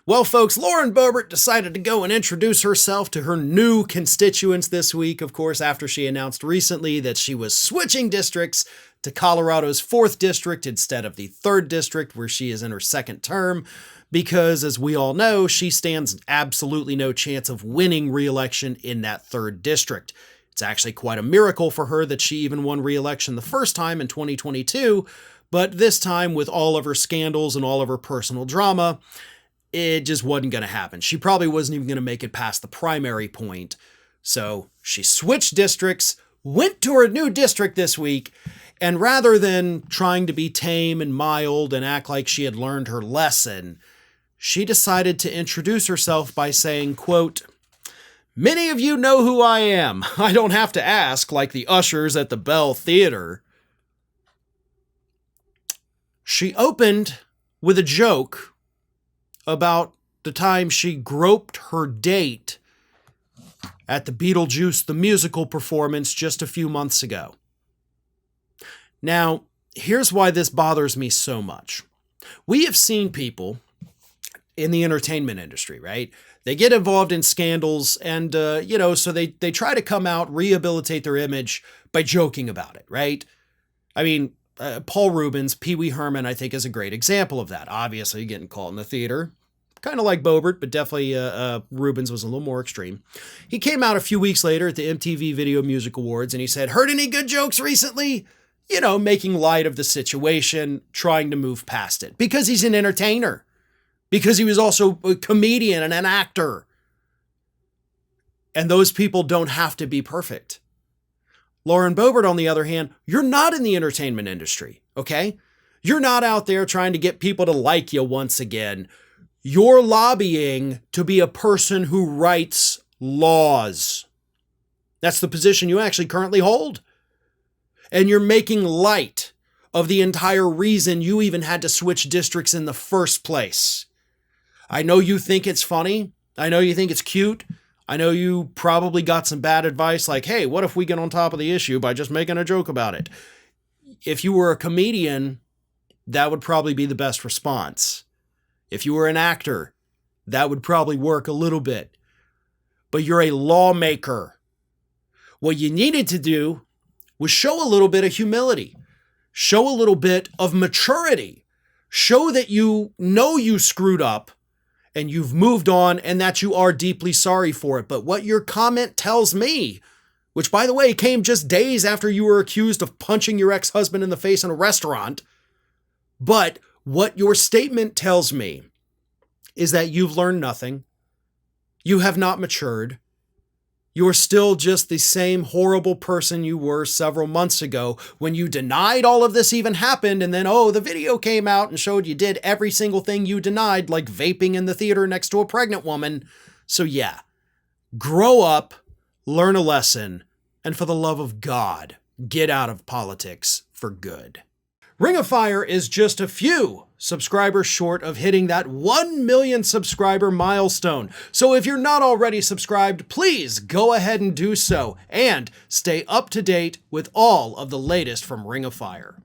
Well, folks, Lauren Boebert decided to go and introduce herself to her new constituents this week, of course, after she announced recently that she was switching districts to Colorado's 4th district instead of the 3rd district, where she is in her 2nd term, because, as we all know, she stands absolutely no chance of winning re-election in that 3rd district. It's actually quite a miracle for her that she even won re-election the first time in 2022, but this time, with all of her scandals and all of her personal drama, it just wasn't going to happen. She probably wasn't even going to make it past the primary point. So she switched districts, went to her new district this week, and rather than trying to be tame and mild and act like she had learned her lesson, she decided to introduce herself by saying, quote, "Many of you know who I am. I don't have to ask like the ushers at the Bell Theater." She opened with a joke about the time she groped her date at the Beetlejuice the Musical performance just a few months ago. Now, here's why this bothers me so much. We have seen people in the entertainment industry, right? They get involved in scandals and, so they try to come out, rehabilitate their image by joking about it, right? I mean, Paul Reubens, Pee Wee Herman, I think, is a great example of that. Obviously, getting caught in the theater. Kind of like Boebert, but definitely Reubens was a little more extreme. He came out a few weeks later at the MTV Video Music Awards and he said, "Heard any good jokes recently?" Making light of the situation, trying to move past it. Because he's an entertainer. Because he was also a comedian and an actor. And those people don't have to be perfect. Lauren Boebert, on the other hand, you're not in the entertainment industry, okay? You're not out there trying to get people to like you once again. You're lobbying to be a person who writes laws. That's the position you actually currently hold. And you're making light of the entire reason you even had to switch districts in the first place. I know you think it's funny. I know you think it's cute. I know you probably got some bad advice like, hey, what if we get on top of the issue by just making a joke about it? If you were a comedian, that would probably be the best response. If you were an actor, that would probably work a little bit. But you're a lawmaker. What you needed to do was show a little bit of humility. Show a little bit of maturity. Show that you know you screwed up and you've moved on and that you are deeply sorry for it. But what your comment tells me, which, by the way, came just days after you were accused of punching your ex-husband in the face in a restaurant, but what your statement tells me is that you've learned nothing. You have not matured. You're still just the same horrible person you were several months ago when you denied all of this even happened. And then, the video came out and showed you did every single thing you denied, like vaping in the theater next to a pregnant woman. So yeah, grow up, learn a lesson, and for the love of God, get out of politics for good. Ring of Fire is just a few subscribers short of hitting that 1 million subscriber milestone. So if you're not already subscribed, please go ahead and do so and stay up to date with all of the latest from Ring of Fire.